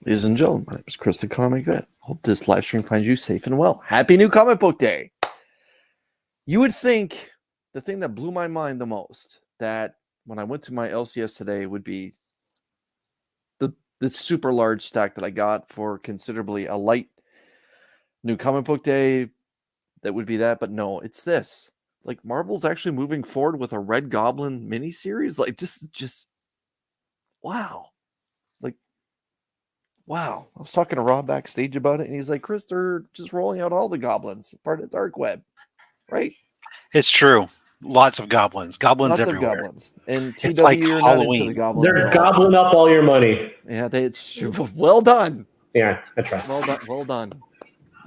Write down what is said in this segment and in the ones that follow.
Ladies and gentlemen, my name is Chris the Comic Vet. Hope this live stream finds you safe and well. Happy New Comic Book Day! You would think the thing that blew my mind the most, that when I went to my LCS today, would be the super large stack that I got for considerably a light New Comic Book Day. That would be that, but no, it's this. Like, Marvel's actually moving forward with a Red Goblin miniseries. Like, just wow. Wow. I was talking to Rob backstage about it, and he's like, Chris, they're just rolling out all the goblins, part of Dark Web, right? It's true. Lots of goblins. Goblins Lots everywhere. of goblins. And TW, It's like you're Halloween. not into the goblins They're at all. gobbling up all your money. Yeah, it's well done. Yeah, that's right. Well done. Well done.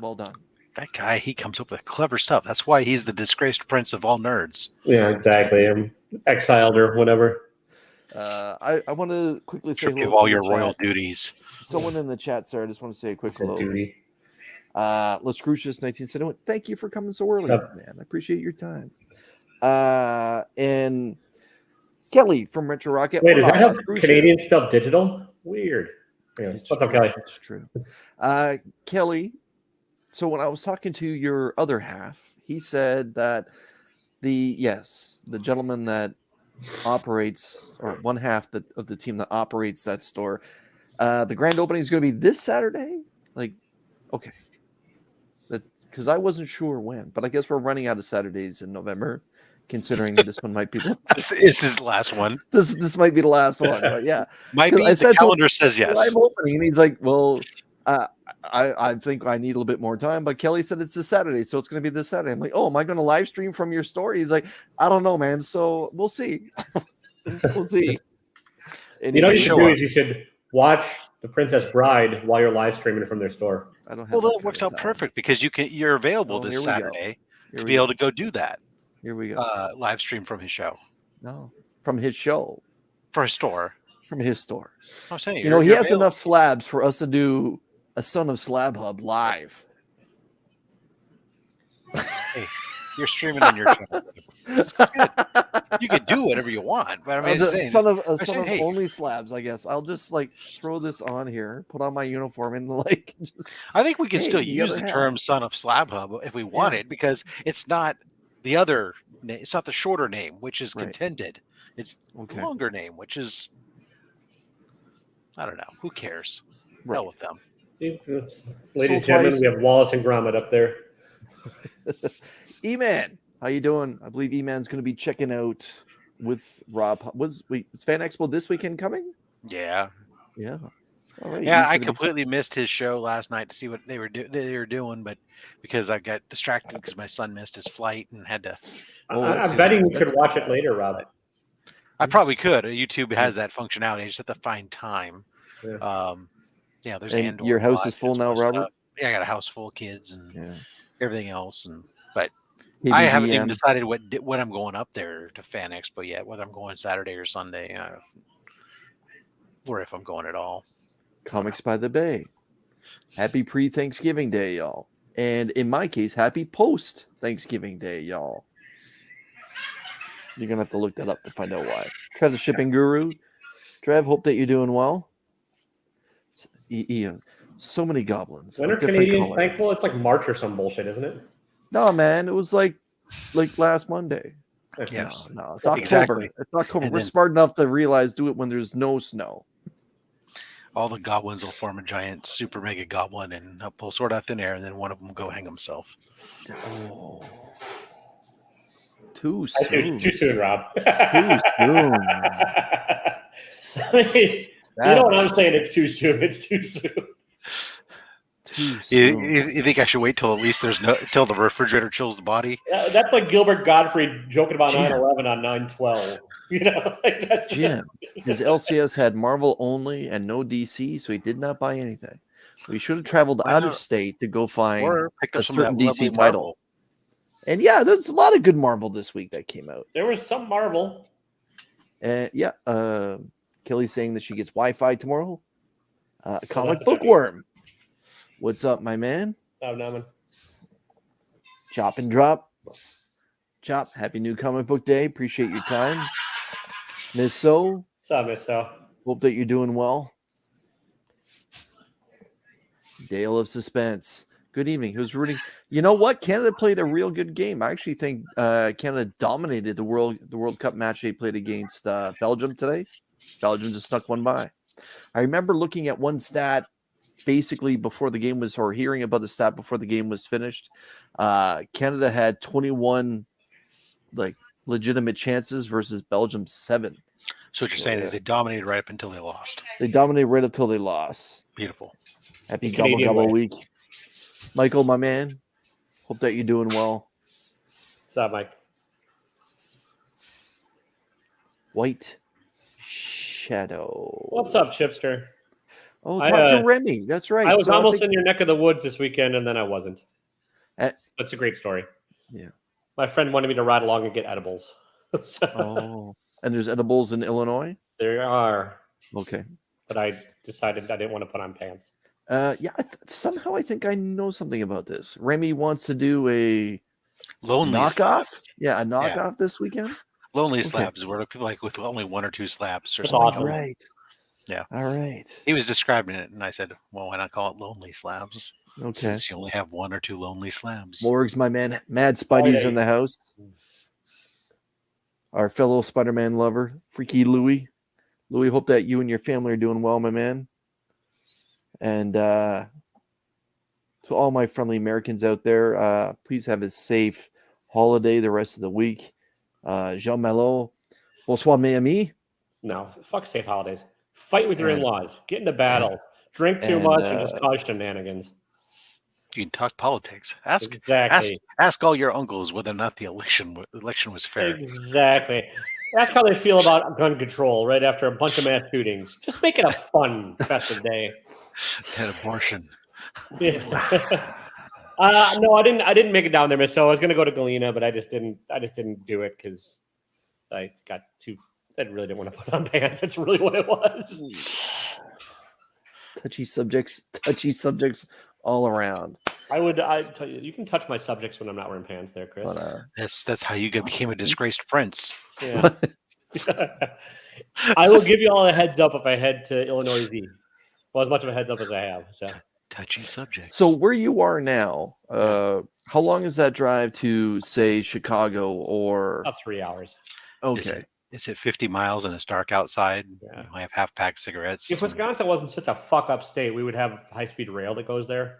Well done. That guy, he comes up with clever stuff. That's why he's the disgraced prince of all nerds. Yeah, exactly. I'm exiled or whatever. I want to quickly say Strip you of all your royal duties. Someone in the chat, sir, I just want to say a quick hello. Duty. Let's Crucius 1971. Thank you for coming so early, Yep. man. I appreciate your time. And Kelly from Retro Rocket. Wait, is that how Canadian spelled digital? Weird. Yeah. What's up, Kelly? It's true. Kelly, so when I was talking to your other half, he said that the gentleman that operates, or one half of the team that operates that store, the grand opening is going to be this Saturday. Like, okay, because I wasn't sure when, but I guess we're running out of Saturdays in November, considering this one might be This is his last one. This might be the last one, but yeah, might be. The calendar says yes. Live opening, and he's like, well, I think I need a little bit more time, but Kelly said it's this Saturday, so it's going to be this Saturday. I'm like, oh, am I going to live stream from your store? He's like, I don't know, man. So we'll see. We'll see. And you know what you should do is you should watch The Princess Bride while you're live streaming from their store. I don't have. Well, that works out perfect because you're available this Saturday to be able to go do that. Here we go. Live stream from his show. No, from his show. For his store. From his store. I'm saying, he has enough slabs for us to do a Son of Slab Hub live. Hey, you're streaming on your channel. It's good. You can do whatever you want, but I mean, son of only slabs. I guess I'll just like throw this on here, put on my uniform, and like. I think we can still use the term "Son of Slab Hub" if we wanted, because it's not the other. It's not the shorter name, which is contended. It's the longer name, which is. I don't know. Who cares? Hell with them. Ladies and gentlemen, we have Wallace and Gromit up there. E-Man, how you doing? I believe E-Man's going to be checking out with Rob. Was Fan Expo this weekend coming? Yeah. Yeah. All right. Yeah, I completely missed his show last night to see what they were doing, but because I got distracted because my son missed his flight and had to. I'm betting you could watch it later, Rob. I probably could. YouTube has that functionality. I just have to find time. Yeah, there's and your house is full now, Robert? Yeah, I got a house full of kids and everything else, but KBBM. I haven't even decided when I'm going up there to Fan Expo yet, whether I'm going Saturday or Sunday, or if I'm going at all. Comics by the Bay. Happy pre-Thanksgiving Day, y'all. And in my case, happy post-Thanksgiving Day, y'all. You're going to have to look that up to find out why. Trev, the shipping guru. Trev, hope that you're doing well. So many goblins. When are Canadians thankful? It's like March or some bullshit, isn't it? No, man. It was like last Monday. Yes. No, it's October. Exactly. It's October. We're smart enough to realize do it when there's no snow. All the goblins will form a giant super mega goblin and pull sword out thin air, and then one of them will go hang himself. Oh. Too soon. Too soon, Rob. Too soon. You know what I'm saying? It's too soon. It's too soon. Too soon. You think I should wait till at least till the refrigerator chills the body? Yeah, that's like Gilbert Gottfried joking about 9/11 on 9/12. You know, that's Jim. His LCS had Marvel only and no DC, so he did not buy anything. We should have traveled out of state to go find a certain DC title. And yeah, there's a lot of good Marvel this week that came out. There was some Marvel. Kelly's saying that she gets Wi-Fi tomorrow. Comic Bookworm. What's up, my man? What's up, Naman? Chop and drop. Chop, happy new comic book day. Appreciate your time. Miss So. What's up, Miss So? Hope that you're doing well. Dale of Suspense. Good evening. Who's rooting? You know what? Canada played a real good game. I actually think Canada dominated the World Cup match they played against Belgium today. Belgium just snuck one by. I remember looking at one stat basically before the game was, or hearing about the stat before the game was finished. Canada had 21 like legitimate chances versus Belgium 7. So what you're saying is they dominated right up until they lost. They dominated right until they lost. Beautiful. Happy Gobble Gobble week. Michael, my man. Hope that you're doing well. What's up, Mike? White Shadow. What's up, Chipster? Oh, talk to Remy. That's right. I was almost in your neck of the woods this weekend, and then I wasn't. That's a great story. Yeah. My friend wanted me to ride along and get edibles. Oh, and there's edibles in Illinois? There are. Okay. But I decided I didn't want to put on pants. Yeah, somehow I think I know something about this. Remy wants to do a lonely knockoff. Yeah, a knockoff this weekend. Lonely slabs, where people like with only 1 or 2 slabs or That's something. awesome. Right. Yeah. All right. He was describing it, and I said, "Well, why not call it lonely slabs? Okay. Since you only have 1 or 2 lonely slabs." Morg's my man. Mad Spidey's in the house. Our fellow Spider-Man lover, Freaky Louie. Louie, hope that you and your family are doing well, my man. And to all my friendly Americans out there, please have a safe holiday the rest of the week. Jean Malo, bonsoir, mes amis. No, fuck safe holidays. Fight with your in-laws. Get into battle. Drink too much and just cause shenanigans. You can talk politics. Ask all your uncles whether or not the election was fair. Exactly. That's how they feel about gun control right after a bunch of mass shootings. Just make it a fun, festive day. And abortion. Yeah. No, I didn't make it down there, so I was going to go to Galena, but I just didn't do it because I got too. I really didn't want to put on pants. That's really what it was. Touchy subjects all around. I tell you, you can touch my subjects when I'm not wearing pants there, Chris. But, that's how you became a disgraced prince. Yeah. I will give you all a heads up if I head to Illinois Z. Well, as much of a heads up as I have. So touchy subject. So where you are now, how long is that drive to, say, Chicago or about 3 hours? Okay. Is it 50 miles and it's dark outside? Yeah. I have half-packed cigarettes. If Wisconsin wasn't such a fuck-up state, we would have high-speed rail that goes there.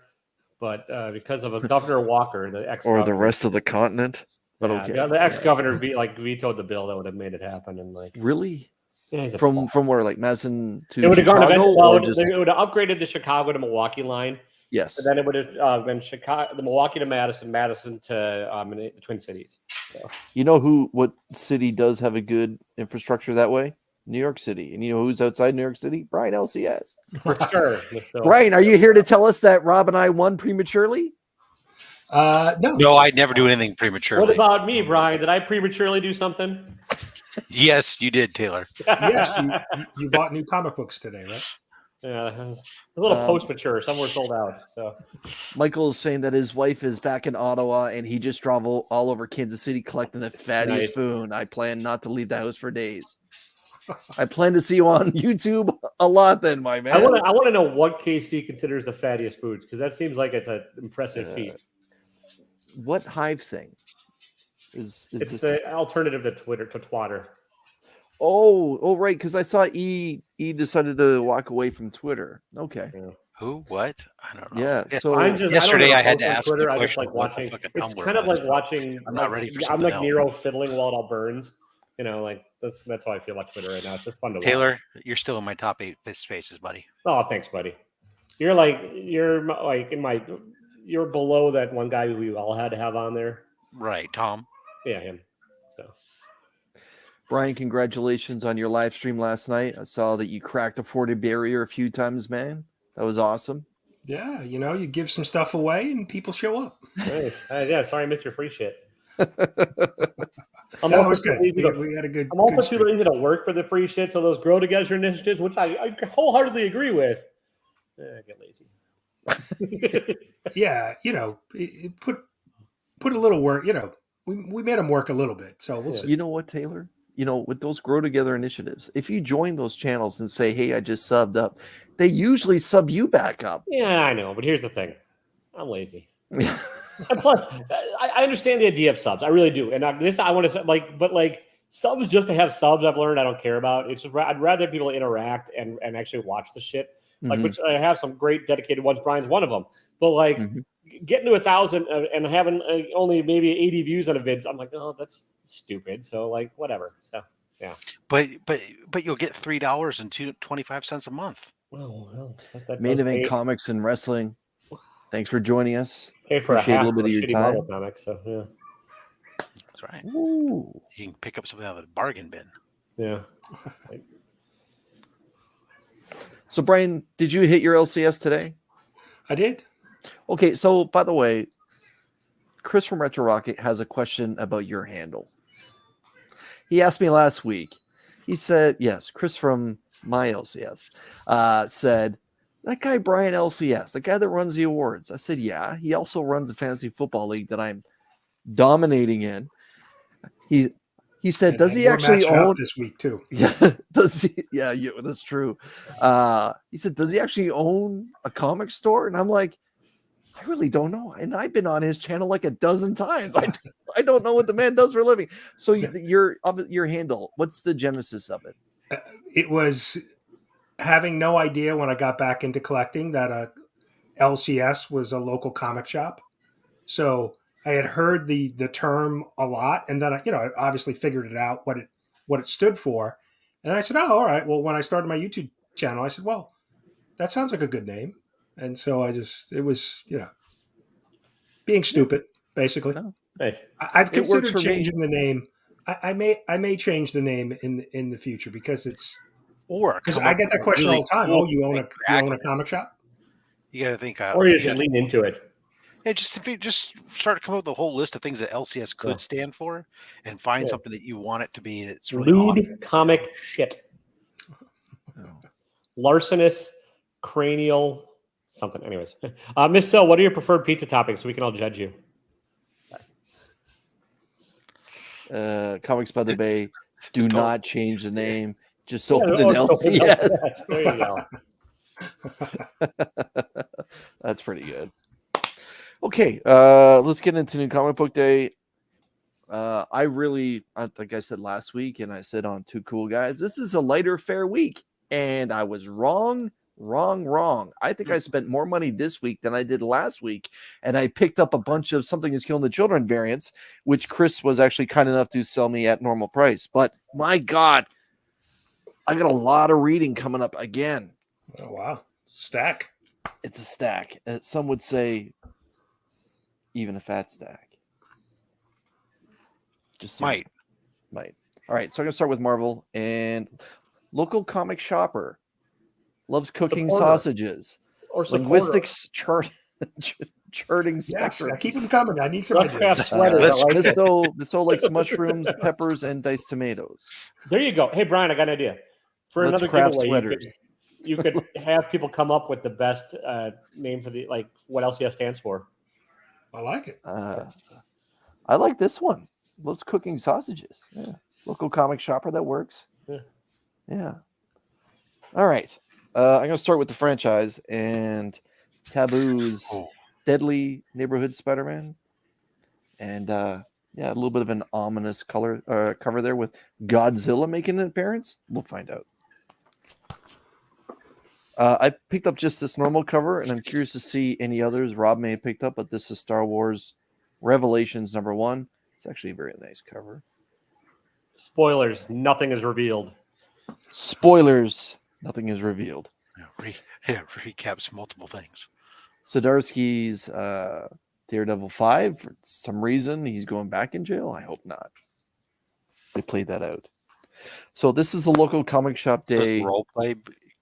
But because of Governor Walker, the ex-governor, or the rest of the continent. But okay, the ex-governor vetoed the bill that would have made it happen, and really, yeah, he's from where, like Madison to it would have Chicago, it would have upgraded the Chicago to Milwaukee line. Yes, and then it would have been Chicago, the Milwaukee to Madison to the Twin Cities. So. You know what city does have a good infrastructure that way? New York City. And you know who's outside New York City? Brian LCS. For sure. Brian, are you here to tell us that Rob and I won prematurely? No, I'd never do anything prematurely. What about me, Brian? Did I prematurely do something? Yes, you did, Taylor. Yes, you bought new comic books today, right? Yeah, a little post-mature. Some were sold out. So Michael is saying that his wife is back in Ottawa and he just drove all over Kansas City collecting the fattiest food. I plan not to leave the house for days. I plan to see you on YouTube a lot then, my man. I want to know what KC considers the fattiest foods, because that seems like it's an impressive feat. What Hive thing? It's this the alternative to Twitter. Oh, right, because I saw E decided to walk away from Twitter. Okay. Yeah. Who? What? I don't know. Yeah. So yesterday I had to ask Twitter. the I question. just like watching. It's kind of like watching. I'm not ready for something I'm like else. Nero fiddling while it all burns. You know, like that's how I feel about Twitter right now. It's just fun to Taylor, watch. you're still in my top 8 spaces, buddy. Oh, thanks, buddy. You're below that one guy who we all had to have on there. Right, Tom. Yeah, him. So. Brian, congratulations on your live stream last night. I saw that you cracked the 40 barrier a few times, man. That was awesome. Yeah, you give some stuff away and people show up. Nice. Yeah, sorry I missed your free shit. That was good. We had a good. I'm also too lazy to work for the free shit, so those grow together initiatives, which I wholeheartedly agree with. I get lazy. Yeah, put a little work. We made them work a little bit, so we'll see. You know what, Taylor? with those grow together initiatives, if you join those channels and say, hey, I just subbed up, they usually sub you back up. Yeah, I know. But here's the thing. I'm lazy. And plus, I understand the idea of subs. I really do. And I want to say, but subs just to have subs, I've learned I don't care about. It's just, I'd rather people interact and actually watch the shit. Which I have some great dedicated ones. Brian's one of them. But getting to 1,000 and having only maybe 80 views on a vid, I'm like, oh, that's stupid. So whatever. So yeah. But you'll get $3 and 25 cents a month. Well, that Main Event Comics and Wrestling. Thanks for joining us. Pay for Appreciate a little bit of your time. Marvel comic, so yeah. That's right. Ooh. You can pick up something out of the bargain bin. Yeah. So, Brian, did you hit your LCS today? I did. Okay, so by the way, Chris from Retro Rocket has a question about your handle. He asked me last week. He said, yes, Chris from my LCS said, that guy Brian LCS, the guy that runs the awards. I said, yeah, he also runs a fantasy football league that I'm dominating in. He said, does he actually own this week too? Yeah, does he? Yeah, that's true. He said, does he actually own a comic store? And I'm like, I really don't know. And I've been on his channel like a dozen times. I don't know what the man does for a living. So your handle, what's the genesis of it? It was having no idea when I got back into collecting that LCS was a local comic shop. So I had heard the term a lot, and then I obviously figured it out what it stood for. And I said, oh, all right. Well, when I started my YouTube channel, I said, well, that sounds like a good name. And so it was being stupid, basically. No. Nice. I've considered changing the name. I may change the name in the future because I get that question all the time. Oh, you own a comic shop? You got to think. Or you should lean into it. Yeah, if you just start to come up with a whole list of things that LCS could stand for, and find something that you want it to be. That's really lewd awesome. comic shit. Larcenous, cranial, something. Anyways, Miss Sel, what are your preferred pizza toppings so we can all judge you? Comics by the Bay. Do not change the name. Just open an LCS. There you go. That's pretty good. Okay, let's get into New Comic Book Day. I like I said last week, and I said on Two Cool Guys, this is a lighter fare week, and I was wrong. I think I spent more money this week than I did last week, and I picked up a bunch of Something Is Killing the Children variants, which Chris was actually kind enough to sell me at normal price. But my God, I got a lot of reading coming up again. Oh wow, stack! It's a stack. Some would say even a fat stack. Just might. All right, so I'm gonna start with Marvel and local comic shopper. Loves cooking sausages. Or linguistics charting spectrum. Yes, keep them coming. I need some ideas. Misso likes mushrooms, peppers, and diced tomatoes. There you go. Hey, Brian, I got an idea. For another giveaway, you could have people come up with the best name for what LCS stands for. I like it. I like this one. Loves cooking sausages. Yeah. Local comic shopper, that works. Yeah. All right. I'm going to start with the franchise and Taboo's Deadly Neighborhood Spider-Man. And a little bit of an ominous cover there with Godzilla making an appearance. We'll find out. I picked up just this normal cover, and I'm curious to see any others Rob may have picked up, but this is Star Wars Revelations #1. It's actually a very nice cover. Spoilers, nothing is revealed. Spoilers, nothing is revealed. Recaps multiple things. Zdarsky's Daredevil 5. For some reason, he's going back in jail. I hope not. They played that out. So this is the local comic shop day. Role play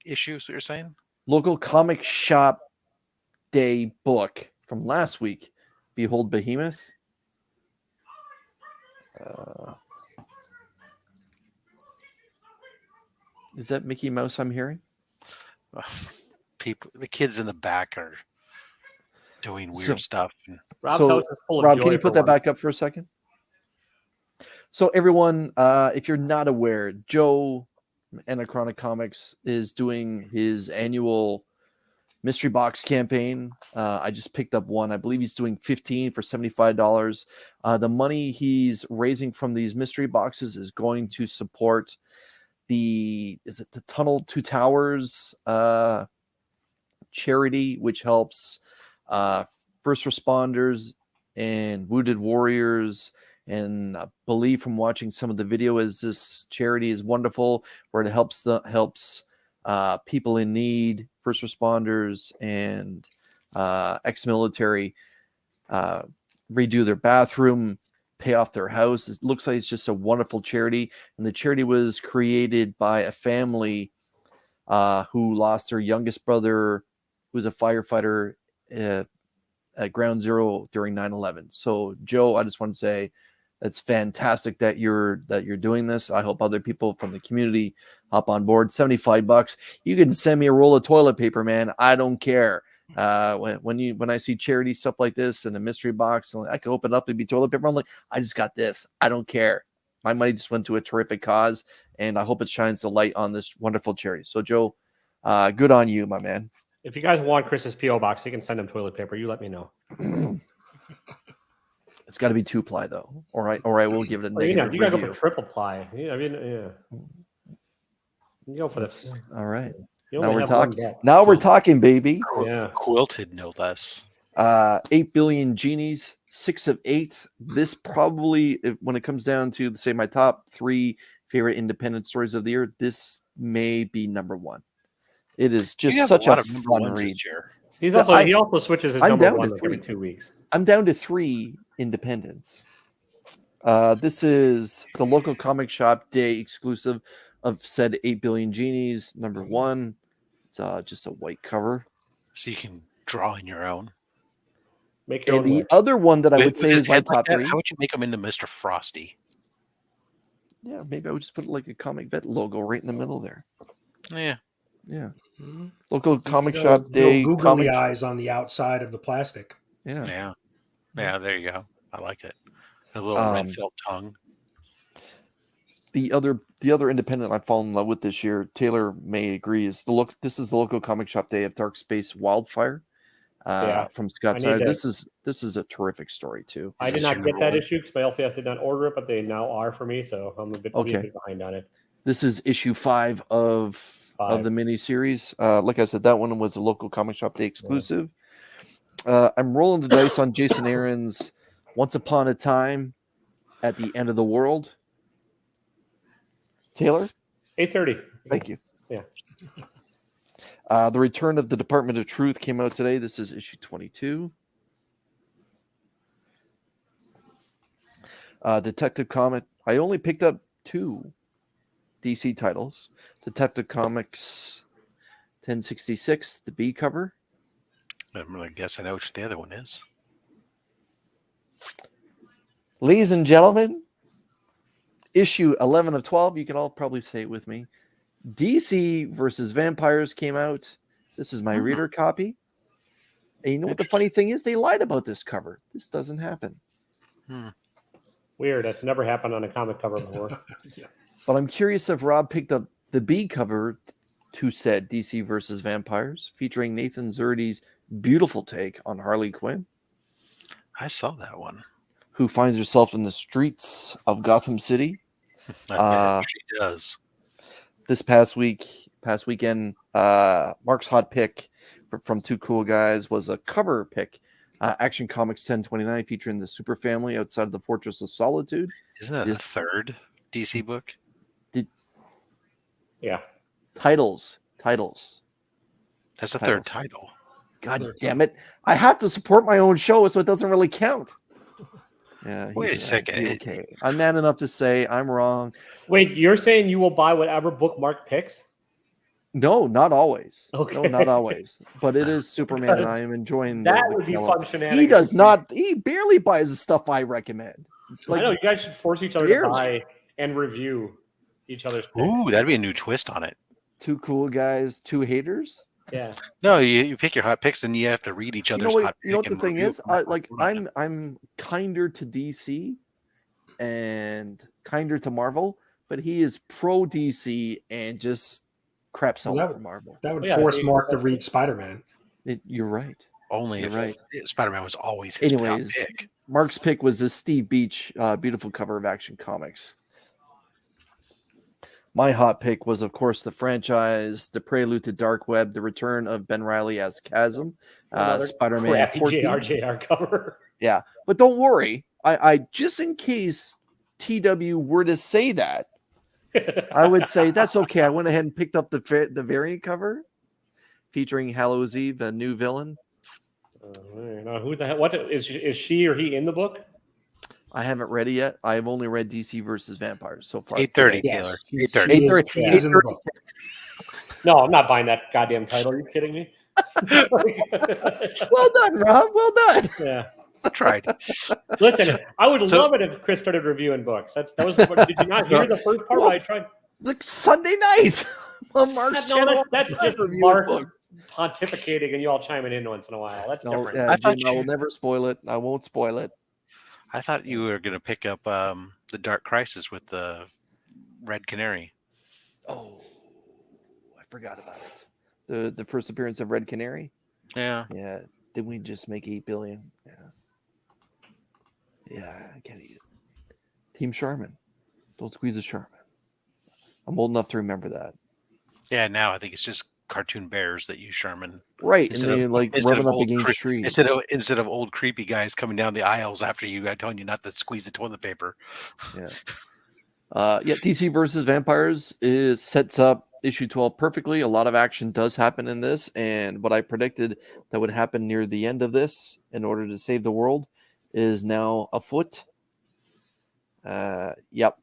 issues, what you're saying? Local comic shop day book from last week. Behold Behemoth. Is that Mickey Mouse I'm hearing? The kids in the back are doing weird stuff. Rob, can you put that back up for a second? So everyone, if you're not aware, Joe Anachronic Comics is doing his annual mystery box campaign. I just picked up one. I believe he's doing 15 for $75. The money he's raising from these mystery boxes is going to support the Tunnel to Towers charity, which helps first responders and wounded warriors. And I believe from watching some of the video is this charity is wonderful, where it helps people in need, first responders and ex-military redo their bathroom, pay off their house. It looks like it's just a wonderful charity. And the charity was created by a family who lost their youngest brother, who was a firefighter at Ground Zero during 9/11. So Joe, I just want to say it's fantastic that you're doing this. I hope other people from the community hop on board. $75. You can send me a roll of toilet paper, man. I don't care. When I see charity stuff like this and a mystery box, I can open it up and be toilet paper. I'm like, I just got this. I don't care. My money just went to a terrific cause, and I hope it shines the light on this wonderful charity. So Joe, good on you, my man. If you guys want Chris's P.O. box, you can send him toilet paper. You let me know. It's got to be 2-ply though. All right, we'll give it a negative. You gotta go for triple ply. Yeah, I mean, yeah. You go for this. All right. Now we're talking. Now we're talking, baby. Yeah. Quilted, no less. 8 billion genies, 6 of 8. This probably, when it comes down to say my top 3 favorite independent stories of the year, this may be number 1. It is just such a fun read. He also switches his number 1 every 2 weeks. I'm down to 3 independents. This is the local comic shop day exclusive of said 8 billion genies. Number 1. It's just a white cover, so you can draw in your own. Make your own the other one that I would say is my top 3. How would you make them into Mr. Frosty? Yeah, maybe I would just put like a Comic Vet logo right in the middle there. Yeah. Mm-hmm. Local comic shop day. Googly eyes on the outside of the plastic. Yeah. There you go. I like it. A little red felt tongue. The other independent I've fallen in love with this year, Taylor may agree, is this is the local comic shop day of Dark Space Wildfire. From Scott Snyder. This is a terrific story too. I did not get that issue because my LCS did not order it, but they now are for me, so I'm a bit behind on it. This is issue 5 of the miniseries. Like I said, that one was a local comic shop day exclusive. I'm rolling the dice on Jason Aaron's Once Upon a Time at the End of the World. Taylor? 8:30. Thank you. Yeah. The Return of the Department of Truth came out today. This is issue 22. Detective Comic. I only picked up 2 DC titles. Detective Comics 1066, the B cover. I'm going to guess I know which the other one is. Ladies and gentlemen, issue 11 of 12. You can all probably say it with me. DC versus Vampires came out. This is my reader copy. And you know what the funny thing is? They lied about this cover. This doesn't happen. Weird. That's never happened on a comic cover before. But I'm curious if Rob picked up the B cover to said DC versus Vampires, featuring Nathan Zerdy's beautiful take on Harley Quinn. I saw that one. Who finds herself in the streets of Gotham City. She does. This past weekend, Mark's hot pick from Two Cool Guys was a cover pick. Action Comics 1029 featuring the Super Family outside of the Fortress of Solitude. Isn't that a third DC book? Yeah. Titles. That's a third title. God damn it. I have to support my own show, so it doesn't really count. Yeah. Wait a second. Okay. I'm man enough to say I'm wrong. Wait, you're saying you will buy whatever book Mark picks? No, not always. Okay. No, not always. But it is Superman, and I am enjoying that. Would be fun shenanigans. He does not. He barely buys the stuff I recommend. I know you guys should force each other to buy and review each other's picks. Ooh, that'd be a new twist on it. Two cool guys, two haters. Yeah. No, you pick your hot picks and you have to read each other's hot picks. You know what the thing is? I'm kinder to DC and kinder to Marvel, but he is pro DC and just craps all over Marvel. That would force Mark to read Spider-Man. You're right. Only You're right. Spider-Man was always his pick. Mark's pick was the Steve Beach beautiful cover of Action Comics. My hot pick was, of course, the franchise, the prelude to Dark Web, the return of Ben Reilly as Chasm, Spider-Man crappy 14. JRJR cover. Yeah, but don't worry. I just in case TW were to say that, I would say that's okay. I went ahead and picked up the variant cover featuring Hallows Eve, a new villain. Who the hell? What is she or he in the book? I haven't read it yet. I have only read DC versus Vampires so far. 8:30, Taylor. 8:30. She is in the book. No, I'm not buying that goddamn title. Are you kidding me? Well done, Rob. Well done. Yeah. I tried. Listen, I would love it if Chris started reviewing books. That was. Did you not hear the first part? Where I tried. Like Sunday night on Mark's channel. That's just Mark pontificating and you all chiming in once in a while. That's different. I will never spoil it. I won't spoil it. I thought you were going to pick up the Dark Crisis with the Red Canary. Oh, I forgot about it. The first appearance of Red Canary. Yeah. Yeah. Didn't we just make 8 billion? Yeah. Yeah, I get it. Team Charmin. Don't squeeze a Charmin. I'm old enough to remember that. Yeah, now I think it's just cartoon bears that use Charmin. Right, and they like rubbing up against trees. Instead of old creepy guys coming down the aisles after you, telling you not to squeeze the toilet paper. Yeah. DC versus Vampires sets up issue 12 perfectly. A lot of action does happen in this, and what I predicted that would happen near the end of this in order to save the world is now afoot. Yep.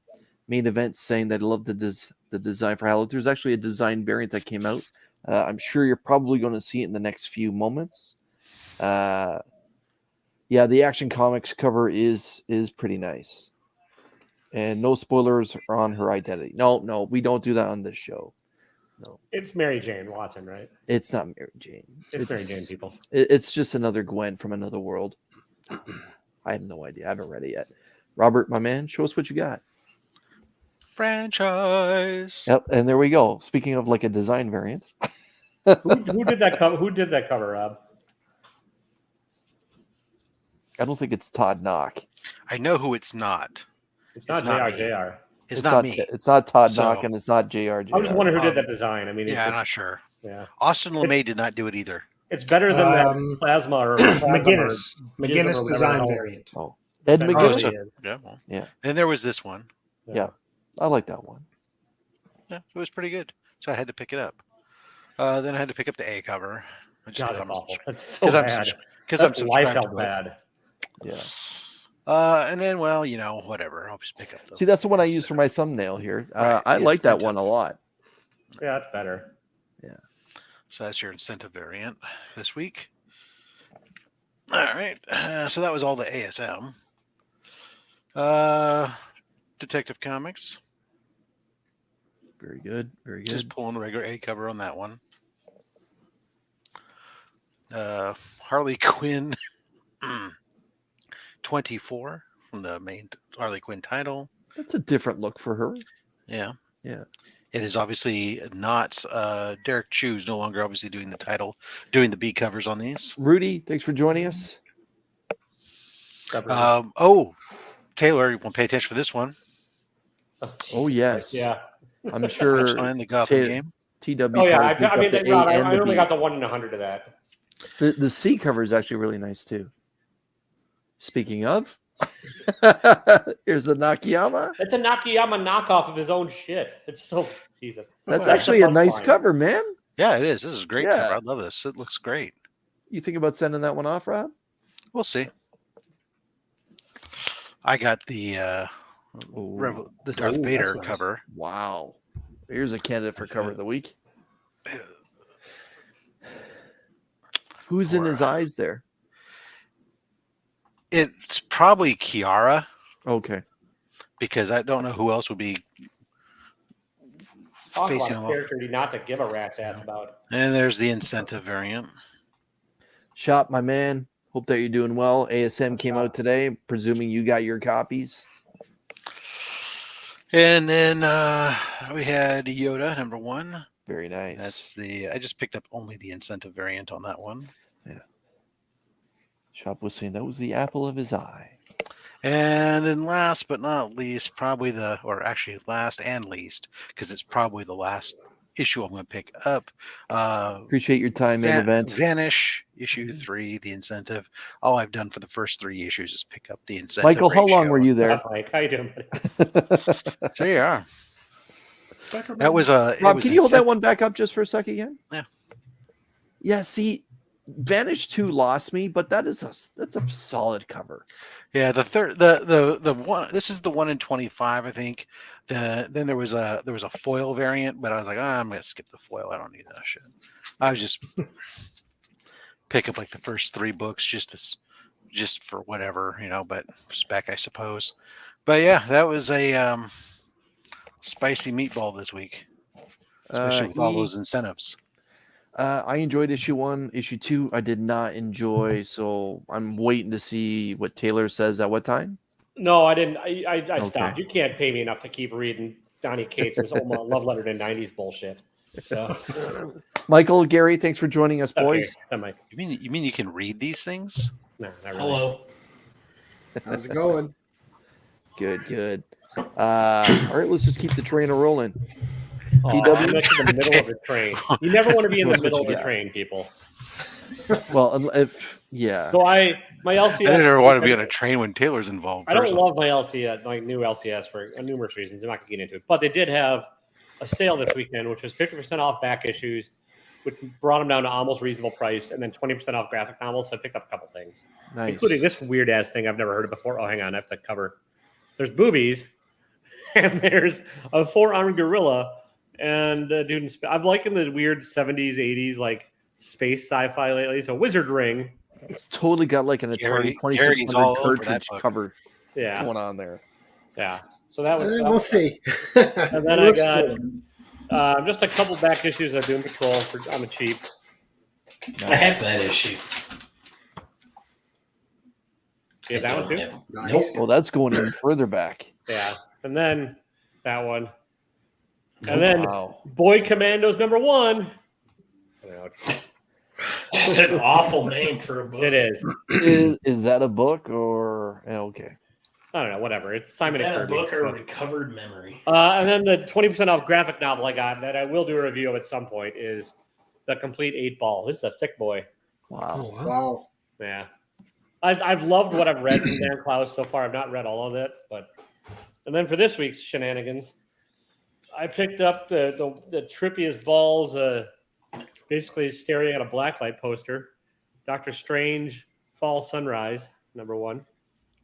Main event saying that I love the design for Halo. There's actually a design variant that came out. I'm sure you're probably going to see it in the next few moments. The Action Comics cover is pretty nice. And no spoilers on her identity. No, we don't do that on this show. No. It's Mary Jane Watson, right? It's not Mary Jane. It's Mary Jane, people. It's just another Gwen from another world. I have no idea. I haven't read it yet. Robert, my man, show us what you got. Franchise. Yep, and there we go. Speaking of like a design variant. Who did that cover? Who did that cover, Rob? I don't think it's Todd Knock. I know who it's not. It's not JR. It's not me. It's not Todd Knock, and it's not JR. I was just wondering who did that design. I mean, I'm not sure. Yeah, Austin LeMay did not do it either. It's better than that Plasma or McGinnis design variant. Oh, Ed McGinnis. Yeah. And there was this one. Yeah, I like that one. Yeah, it was pretty good. So I had to pick it up. Then I had to pick up the A cover. That's awful. That's so bad. Because I'm subscribed to bad. Yeah. And then, whatever. I'll just pick up See, that's the one I use for my thumbnail here. Right. I like that one a lot. Yeah, that's better. Yeah. So that's your incentive variant this week. All right. So that was all the ASM. Detective Comics. Very good. Very good. Just pulling a regular A cover on that one. Harley Quinn 24 from the main Harley Quinn title. That's a different look for her. Yeah. Yeah. It is obviously not Derek Chu's no longer obviously doing the B covers on these. Rudy, thanks for joining us. Taylor, you want to pay attention for this one? Oh yes. Yeah. I'm sure the Gotham game. TW. Oh yeah, I only got the 1 in 100 of that. The C cover is actually really nice too. Speaking of, here's a Nakayama. It's a Nakayama knockoff of his own shit. It's so Jesus. That's actually a nice cover, man. Yeah, it is. This is a great cover. I love this. It looks great. You think about sending that one off, Rob? We'll see. I got the Darth Vader cover. Wow. Here's a candidate for cover of the week. Who's in his eyes there? It's probably Kiara. Okay. Because I don't know who else would be facing a character not to give a rat's ass about. And there's the incentive variant. Shop, my man. Hope that you're doing well. ASM came out today. Presuming you got your copies. And then we had Yoda #1. Very nice. That's I just picked up only the incentive variant on that one. Yeah. Shop was saying that was the apple of his eye. And then last but not least, last and least, because it's probably the last issue I'm going to pick up. Appreciate your time, main event. Vanish, issue 3, the incentive. All I've done for the first 3 issues is pick up the incentive. Michael, how long were you there? Mike, how you doing? So yeah. That was Rob, can you hold that one back up just for a second again? Yeah. Yeah, see, Vanish 2 lost me, but that's a solid cover. Yeah, the one. This is the 1 in 25, I think. Then there was a foil variant, but I was like, I'm gonna skip the foil. I don't need that shit. I was just pick up like the first 3 books just for whatever, but spec, I suppose. But yeah, that was a spicy meatball this week, especially with all those incentives. I enjoyed issue 1. Issue 2, I did not enjoy. So I'm waiting to see what Taylor says at what time. No, I didn't. I stopped. You can't pay me enough to keep reading Donnie Cates' love letter to 90s bullshit. So, Michael, Gary, thanks for joining us, boys. Okay. Mike. You mean you can read these things? No, not really. Hello. How's it going? Good. All right, let's just keep the train rolling. I'm in the middle of the train. You never want to be in the middle of the train, people. Well, So my LCS. I never want to be on a train when Taylor's involved. I don't love my LCS, my new LCS for numerous reasons. I'm not going to get into it, but they did have a sale this weekend, which was 50% off back issues, which brought them down to almost reasonable price, and then 20% off graphic novels. So I picked up a couple things, including this weird ass thing I've never heard of before. Oh, hang on, I have to cover. There's boobies, and there's a 4-armed gorilla. And dude, I'm liking the weird 70s, 80s like space sci-fi lately. So Wizard Ring. It's totally got like an Atari 2600 cartridge cover going on there. Yeah. So that was. We'll see. And then I got just a couple back issues of Doom Patrol on the cheap. Nice. I have that issue. You have that one too? Nice. Nope. Well, that's going even further back. Yeah. And then that one. And then Boy Commandos #1. I know, it's an awful name for a book. It is. Is that a book or okay? I don't know. Whatever. It's Simon and Kirby. A book or a recovered memory? And then the 20% off graphic novel I got that I will do a review of at some point is the Complete 8-Ball. This is a thick boy. Wow. Yeah. I've loved what I've read from Dan Klaus so far. I've not read all of it, and then for this week's shenanigans, I picked up the trippiest balls, basically staring at a blacklight poster. Doctor Strange, Fall Sunrise, #1.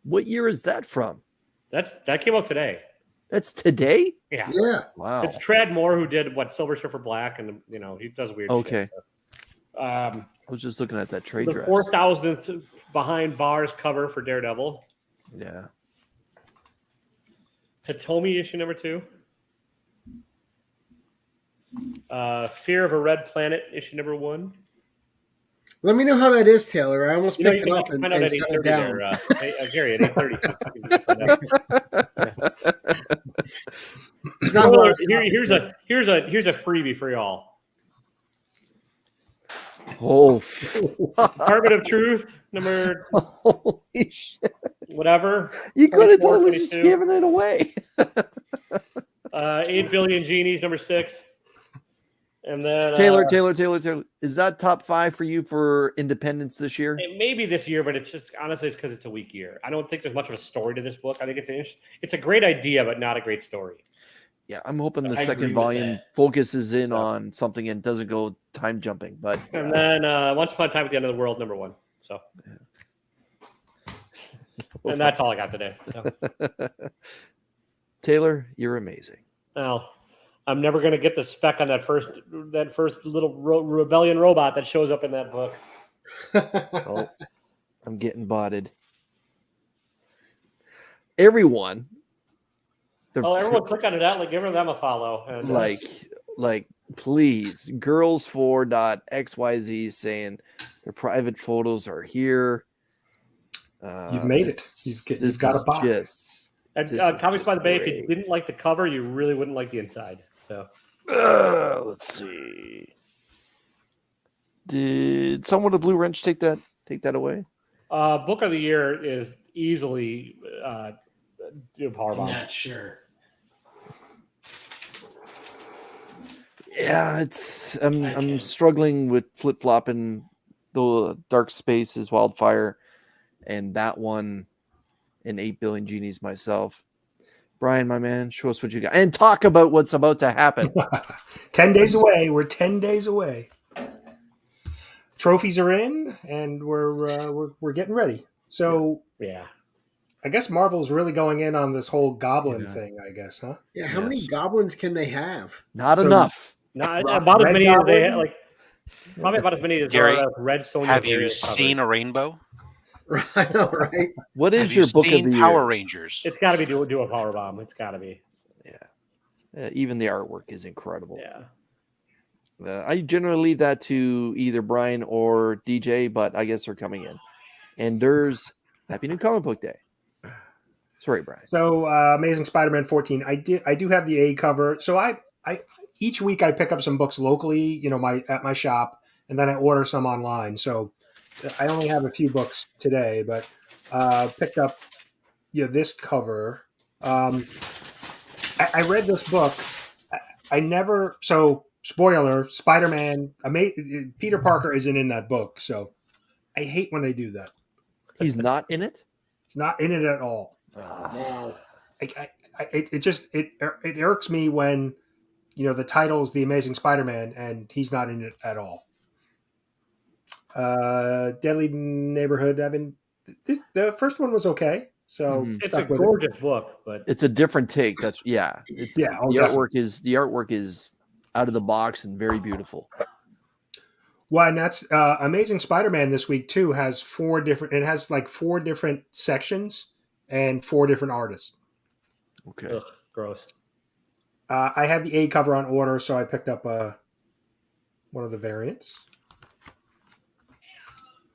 What year is that from? That came out today. That's today? Yeah. Wow. It's Trad Moore who did Silver Surfer Black, and he does weird shit. So. I was just looking at that trade dress. 4,000th behind bars cover for Daredevil. Yeah. Hitomi issue #2. Fear of a Red Planet issue #1. Let me know how that is, Taylor. I almost picked it up and set it down. Gary, at 8:30. Here's a freebie for y'all. Oh, Carbon of Truth, number holy shit! Whatever. You could have totally just given it away. 8 Billion Genies, #6. And then Taylor, is that top 5 for you for Independence this year? It may be this year, but it's just honestly it's because it's a weak year. I don't think there's much of a story to this book. I think it's a great idea, but not a great story. Yeah, I'm hoping the second volume focuses in on something and doesn't go time jumping. But and then Once Upon a Time at the End of the World, #1. So, and that's all I got today. So. Taylor, you're amazing. Well, I'm never going to get the spec on that first little rebellion robot that shows up in that book. Oh, I'm getting botted. Everyone click on it out, give them a follow. And, please, girls4.xyz saying their private photos are here. You've made it. You've got a box. And Comics by the Bay, if you didn't like the cover, you really wouldn't like the inside. So let's see. Did someone with a blue wrench take that away? Book of the year is easily Powerbomb. I'm not sure. Yeah, I'm struggling with flip flopping the Dark Spaces Wildfire and that one in 8 Billion Genies myself. Brian, my man, show us what you got and talk about what's about to happen. 10 days away. We're 10 days away. Trophies are in, and we're getting ready. So yeah. I guess Marvel's really going in on this whole goblin thing, I guess, huh? Yeah, how many goblins can they have? Not enough. Not about as many as they have, like probably about as many as Gary, there are Red Sonja. Have you seen a rainbow? I know, right? What is your book of the year? Power Rangers. It's got to be do a Powerbomb. It's got to be. Yeah. Even the artwork is incredible. Yeah. I generally leave that to either Brian or DJ, but I guess they're coming in. Enders, Happy New Comic Book Day. Sorry, Brian. So Amazing Spider-Man 14. I do have the A cover. So I each week I pick up some books locally, at my shop, and then I order some online. So I only have a few books today, but picked up this cover. I read this book. Spoiler, Spider-Man, Peter Parker isn't in that book, so I hate when they do that. He's not in it? He's not in it at all. Wow. It irks me when the title is The Amazing Spider-Man and he's not in it at all. Deadly Neighborhood. I mean, the first one was okay. So it's a gorgeous book, but it's a different take. The artwork is out of the box and very beautiful. Well, and that's Amazing Spider-Man this week too has 4 different. It has like 4 different sections and 4 different artists. Okay. Ugh, gross. I had the A cover on order, so I picked up one of the variants.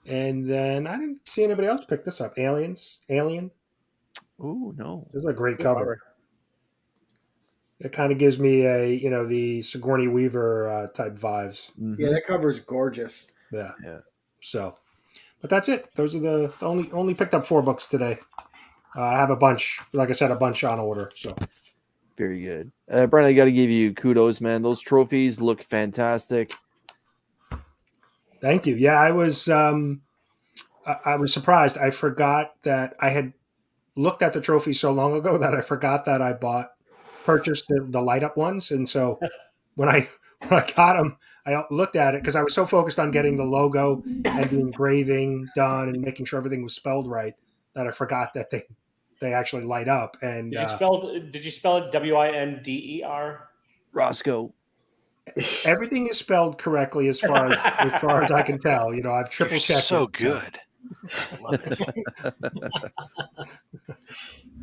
And then I didn't see anybody else pick this up. Alien. Oh no, this is a great cover. It kind of gives me the Sigourney Weaver type vibes. Mm-hmm. Yeah, that cover is gorgeous. Yeah. So, but that's it. Those are the only picked up 4 books today. I have a bunch, like I said, a bunch on order. So, very good, Brian. I got to give you kudos, man. Those trophies look fantastic. Thank you. Yeah, I was surprised. I forgot that I had looked at the trophy so long ago that I forgot that I purchased the light up ones. And so when I got them, I looked at it because I was so focused on getting the logo and the engraving done and making sure everything was spelled right that I forgot that they actually light up. And did you spell it Winder? Roscoe. Everything is spelled correctly as far as I can tell. I've triple checked. So good. I love it.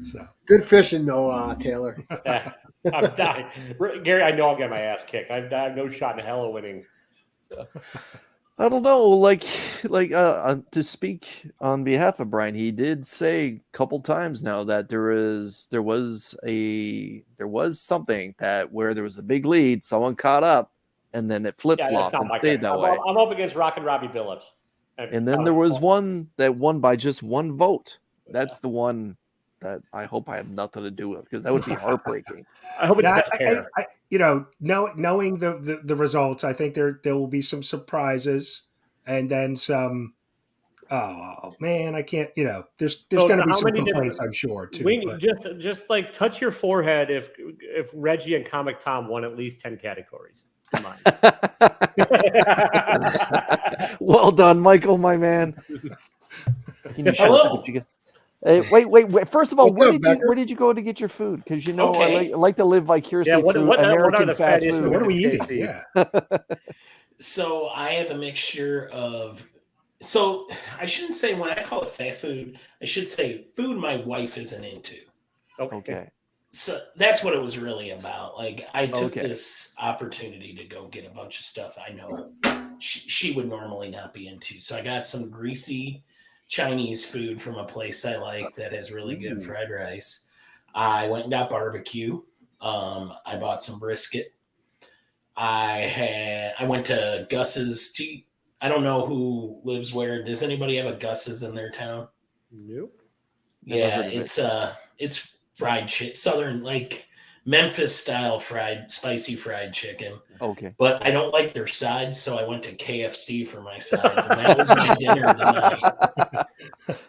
So good fishing, though, Taylor. I'm dying, Gary. I know I'll get my ass kicked. I have no shot in hell of winning. I don't know. To speak on behalf of Brian, he did say a couple times now that there was something that where there was a big lead, someone caught up, and then it flip flopped and stayed that way. I'm up against Rockin' Robbie Billups. And then there was one that won by just 1 vote. That's the one that I hope I have nothing to do with because that would be heartbreaking. I hope it's fair. Knowing the results, I think there will be some surprises and then some. Oh man, I can't. There's going to be some complaints, I'm sure too. Just like touch your forehead if Reggie and Comic Tom won at least 10 categories. Come on. Well done, Michael, my man. Can you show us what you get? Wait. First of all, where did you go to get your food? Because I like to live vicariously through American fast food. What are we eating? Yeah. So I have a mixture of. So I shouldn't say when I call it fast food. I should say food my wife isn't into. Okay. So that's what it was really about. Like I took this opportunity to go get a bunch of stuff I know she would normally not be into. So I got some greasy Chinese food from a place I like that has really good fried rice. I went and got barbecue. I bought some brisket. I went to Gus's. I don't know who lives where. Does anybody have a Gus's in their town? Nope. Yeah, it's fried shit, southern, like Memphis style spicy fried chicken. Okay. But I don't like their sides, so I went to KFC for my sides, and that was my dinner tonight.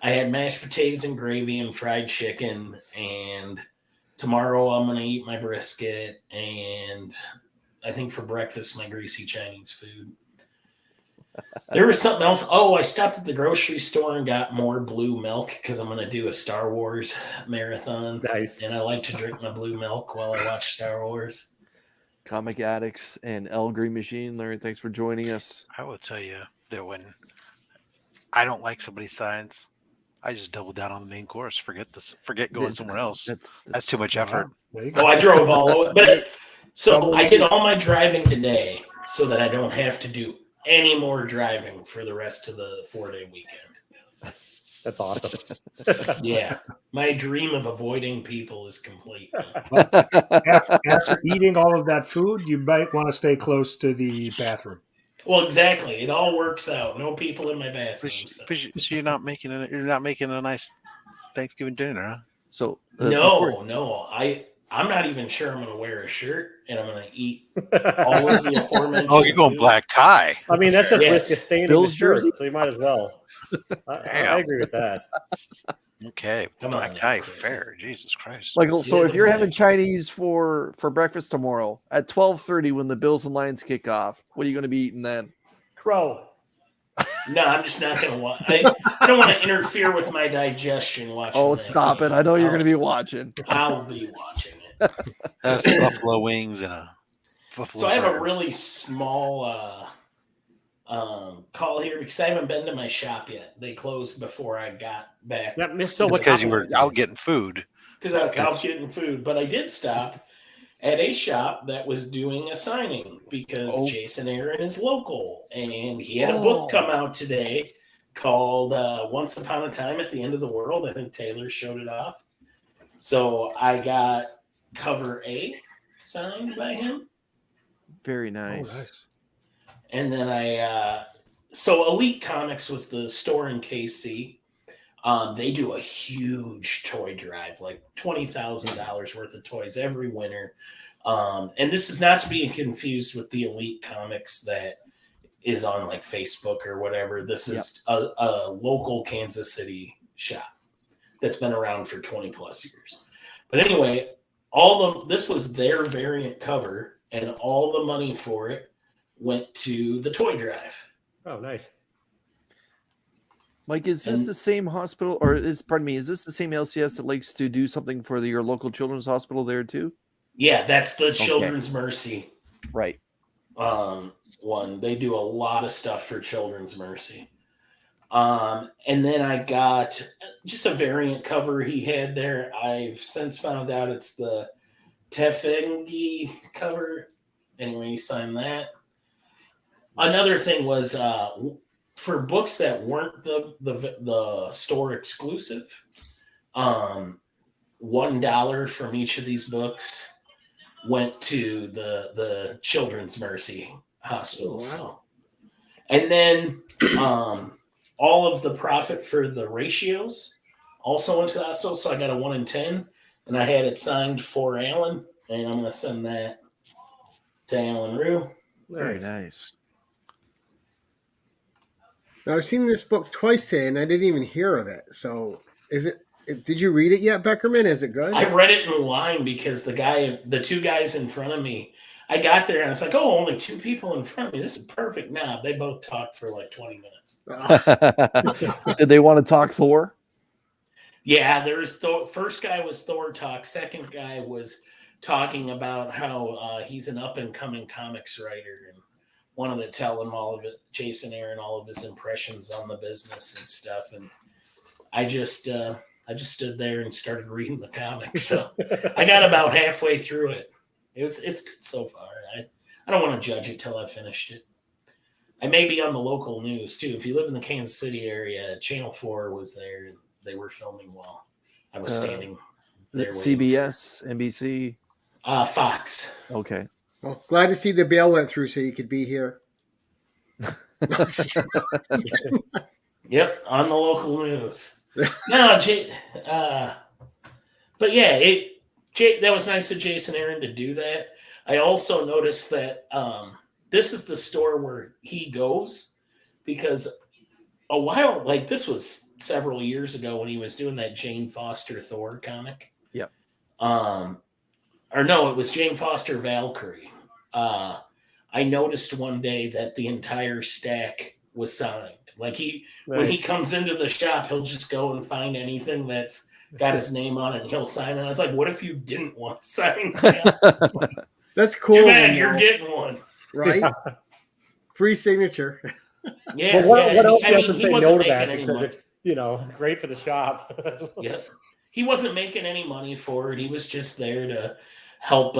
I had mashed potatoes and gravy and fried chicken, and tomorrow I'm going to eat my brisket, and I think for breakfast, my greasy Chinese food. There was something else. Oh, I stopped at the grocery store and got more blue milk because I'm going to do a Star Wars marathon. Nice. And I like to drink my blue milk while I watch Star Wars. Comic Addicts and L Green Machine. Larry, thanks for joining us. I will tell you that when I don't like somebody's signs, I just double down on the main course. Forget going somewhere else. That's too much effort. Oh, I drove all over. But so I did all my driving today so that I don't have to do any more driving for the rest of the 4-day weekend. That's awesome. Yeah. My dream of avoiding people is complete. After eating all of that food, you might want to stay close to the bathroom. Well, exactly. It all works out. No people in my bathroom. So you're not making a nice Thanksgiving dinner, huh? So no. I'm not even sure I'm going to wear a shirt, and I'm going to eat all of the aforementioned. Oh, you're going black tie. I mean, that's just risk of staining Bill's the shirt, jersey? so you might as well. I agree with that. Okay, black tie fair. Jesus Christ! Michael, so if you're having Chinese for breakfast tomorrow at 12:30 when the Bills and Lions kick off, what are you going to be eating then? Crow. No, I'm just not going to watch. I don't want to interfere with my digestion watching. Oh, stop it. I know you're going to be watching. I'll be watching it. That's buffalo wings and a buffalo. So I have a really small call here because I haven't been to my shop yet. They closed before I got back. That missed so much because you were out getting food. Because I was out getting food. But I did stop at a shop that was doing a signing because Jason Aaron is local. And he had a book come out today called Once Upon a Time at the End of the World. I think Taylor showed it off. So I got cover A signed by him. Very nice. Oh, nice. And then so Elite Comics was the store in KC. They do a huge toy drive, like $20,000 worth of toys every winter. And this is not to be confused with the Elite Comics that is on like Facebook or whatever. This is a local Kansas City shop that's been around for 20 plus years. But anyway, this was their variant cover, and all the money for it went to the toy drive. Oh, nice. Mike, is this the same hospital, or is this the same LCS that likes to do something for your local children's hospital there too? Yeah, that's the Children's Mercy. Right. One. They do a lot of stuff for Children's Mercy. And then I got just a variant cover he had there. I've since found out it's the Tefengi cover. Anyway, he signed that. Another thing was for books that weren't the store exclusive, $1 from each of these books went to the Children's Mercy Hospital. Wow. So, and then all of the profit for the ratios also went to the hospital. So I got a 1 in 10, and I had it signed for Alan, and I'm going to send that to Alan Rue. Very nice. Now, I've seen this book twice today, and I didn't even hear of it. So, did you read it yet, Beckerman? Is it good? I read it in line because the two guys in front of me, I got there and it's like, oh, only 2 people in front of me. This is perfect. Now they both talked for like 20 minutes. Did they want to talk Thor? Yeah, there was first guy was Thor talk. Second guy was talking about how he's an up and coming comics writer and wanted to tell him all of it, Jason Aaron, all of his impressions on the business and stuff. And I just stood there and started reading the comics. So I got about halfway through it. It's good so far. I don't want to judge it till I finished it. I may be on the local news too. If you live in the Kansas City area, Channel 4 was there and they were filming while I was standing CBS, NBC, Fox. Okay. Well, glad to see the bail went through, so you could be here. Yep, on the local news. No, but yeah, that was nice of Jason Aaron to do that. I also noticed that this is the store where he goes, because a while, like this was several years ago when he was doing that Jane Foster Thor comic. Yep. Or no, it was Jane Foster Valkyrie. I noticed one day that the entire stack was signed. Like when he comes into the shop, he'll just go and find anything that's got his name on it and he'll sign it. I was like, what if you didn't want to sign that? That's cool. Too bad, you're getting one. Right? Free signature. Yeah. Well, what else I do you mean, have to say no to that? Because it's, great for the shop. Yeah. He wasn't making any money for it. He was just there to help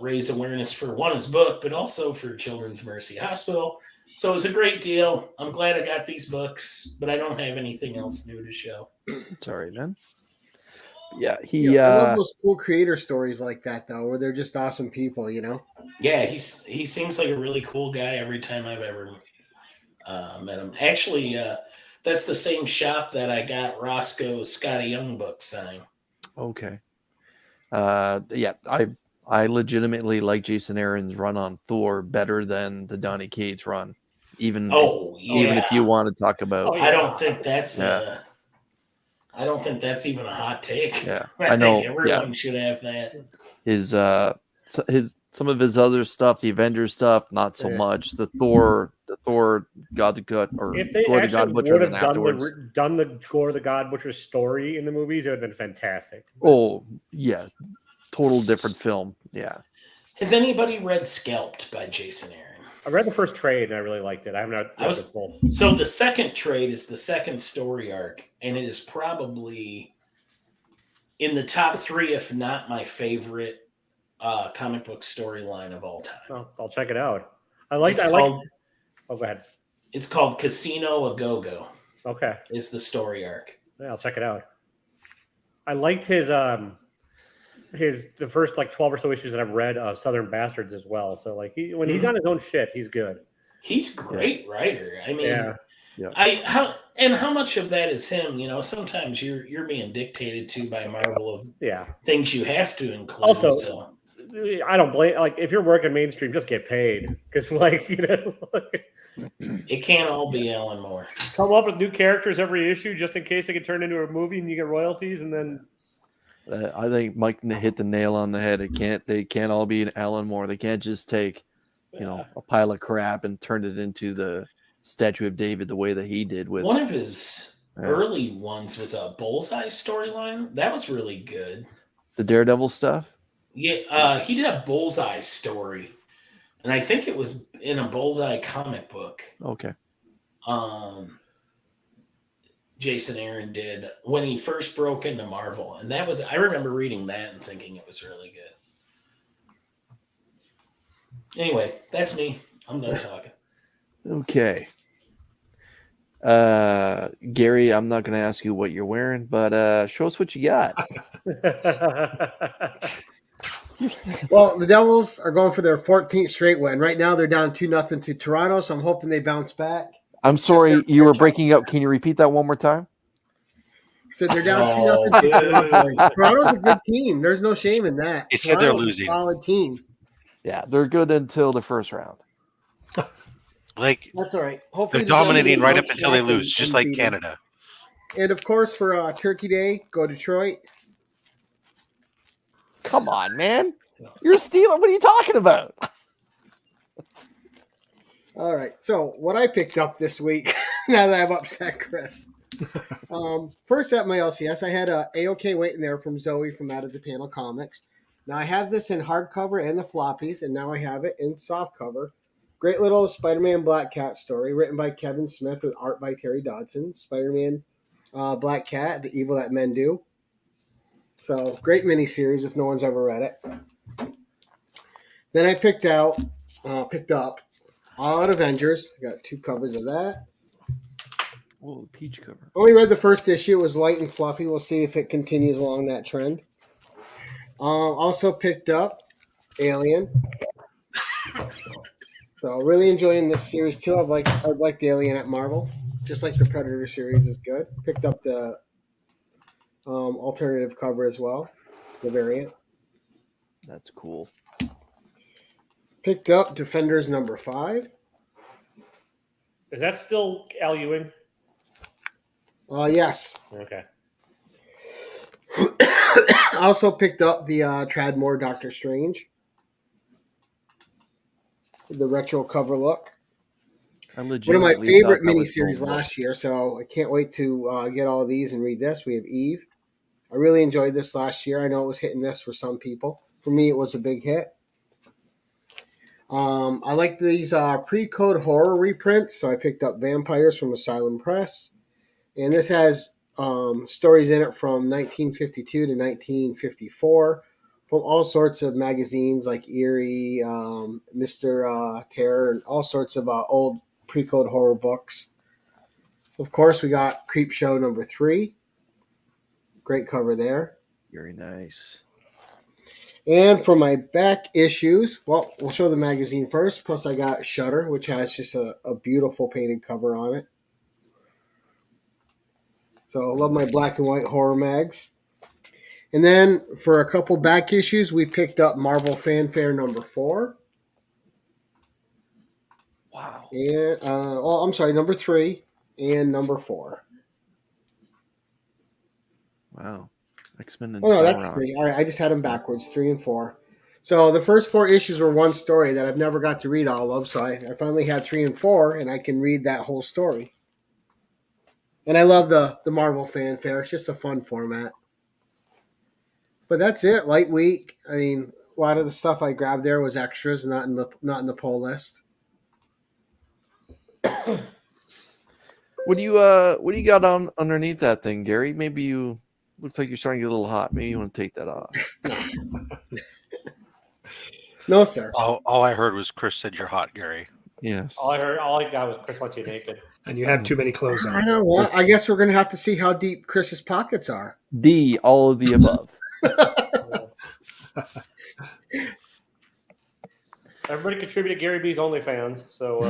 raise awareness for his book, but also for Children's Mercy Hospital. So it was a great deal. I'm glad I got these books, but I don't have anything else new to show. Sorry, man. Yeah, I love those cool creator stories like that, though, where they're just awesome people, Yeah, he seems like a really cool guy every time I've ever met him. Actually, that's the same shop that I got Roscoe's Scotty Young book signed. Okay. Yeah, I legitimately like Jason Aaron's run on Thor better than the Donny Cates run. Even if you want to talk about, I don't think that's I don't think that's even a hot take. Yeah, I know. Everyone should have that. His some of his other stuff, the Avengers stuff, not so much. The Thor God the Gut, or if they Thor the God Butcher, would have then afterwards done the Thor the God Butcher story in the movies, it would have been fantastic. Oh yeah, total different film. Yeah. Has anybody read Scalped by Jason Aaron? I read the first trade and I really liked it. I haven't read the full. So the second trade is the second story arc, and it is probably in the top 3, if not my favorite comic book storyline of all time. Oh, I'll check it out. Oh, go ahead. It's called Casino A Go-Go. Okay. Is the story arc. Yeah, I'll check it out. I liked his the first 12 or so issues that I've read of Southern Bastards as well. So when he's on his own shit, he's good. He's a great writer. I mean, yeah. How much of that is him? Sometimes you're being dictated to by Marvel of things you have to include. Also, I don't blame. If you're working mainstream, just get paid, because it can't all be Alan Moore. Come up with new characters every issue just in case it can turn into a movie and you get royalties, and then. I think Mike hit the nail on the head. They can't all be an Alan Moore. They can't just take, a pile of crap and turn it into the Statue of David the way that he did with one of his early ones was a Bullseye storyline. That was really good. The Daredevil stuff. Yeah, he did a Bullseye story, and I think it was in a Bullseye comic book. Okay. Jason Aaron did when he first broke into Marvel, and I remember reading that and thinking it was really good. Anyway, that's me. I'm done talking. Okay. Gary, I'm not going to ask you what you're wearing, but show us what you got. Well, the Devils are going for their 14th straight win. Right now, they're down 2-0 to Toronto, so I'm hoping they bounce back. I'm sorry, you were breaking up. Can you repeat that one more time? So they're down 2-0 to Toronto. Toronto's a good team. There's no shame in that. He said they're losing. A solid team. Yeah, they're good until the first round. That's all right. Hopefully they're dominating right up until they lose, just like Canada. And of course, for Turkey Day, go Detroit. Come on, man. You're stealing. What are you talking about? All right. So what I picked up this week, now that I've upset Chris. First at my LCS, I had a A-OK waiting there from Zoe from Out of the Panel Comics. Now I have this in hardcover and the floppies, and now I have it in softcover. Great little Spider-Man Black Cat story written by Kevin Smith with art by Terry Dodson. Spider-Man Black Cat, The Evil That Men Do. So great miniseries if no one's ever read it. Then I picked up All Out Avengers. I got 2 covers of that. Oh, the peach cover. Only read the first issue. It was light and fluffy. We'll see if it continues along that trend. Also picked up Alien. So really enjoying this series too. I've liked Alien at Marvel, just like the Predator series is good. Picked up the alternative cover as well, the variant. That's cool. Picked up Defenders #5. Is that still Al Ewing? Yes. Okay. Also picked up the Tradmore Doctor Strange. The retro cover look. One of my favorite miniseries last year, so I can't wait to get all of these and read this. We have Eve. I really enjoyed this last year. I know it was hit and miss for some people. For me, it was a big hit. I like these pre-code horror reprints, so I picked up Vampires from Asylum Press. And this has stories in it from 1952 to 1954 from all sorts of magazines like Eerie, Mr. Terror, and all sorts of old pre-code horror books. Of course, we got Creepshow #3. Great cover there. Very nice. And for my back issues, well, we'll show the magazine first. Plus, I got Shutter, which has just a beautiful painted cover on it. So I love my black and white horror mags. And then for a couple back issues, we picked up Marvel Fanfare #4. Wow. And I'm sorry, #3 and #4. Wow. X-Men and Oh no, that's Sauron. 3. All right, I just had them backwards, 3 and 4. So the first 4 issues were one story that I've never got to read all of. So I finally had 3 and 4, and I can read that whole story. And I love the Marvel Fanfare. It's just a fun format. But that's it. Light week. I mean, a lot of the stuff I grabbed there was extras, not in the poll list. What do you got on underneath that thing, Gary? Maybe you looks like you're starting to get a little hot. Maybe you want to take that off. No, sir. All I heard was Chris said you're hot, Gary. Yes. All I got was Chris wants you naked. And you have too many clothes on. I know what. I guess we're going to have to see how deep Chris's pockets are. All of the above. Everybody contributed Gary B's OnlyFans, so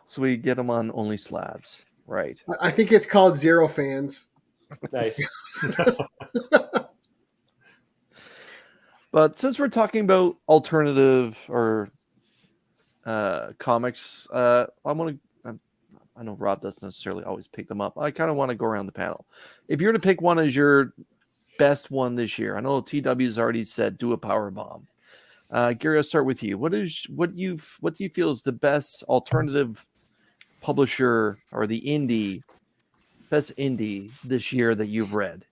so we get them on Only Slabs, right? I think it's called Zero Fans. nice. But since we're talking about alternative or comics, I know Rob doesn't necessarily always pick them up. I kind of want to go around the panel. If you're to pick one as your best one this year, I know TW's already said do a power bomb. Gary, I'll start with you. What do you feel is the best alternative publisher or the best indie this year that you've read?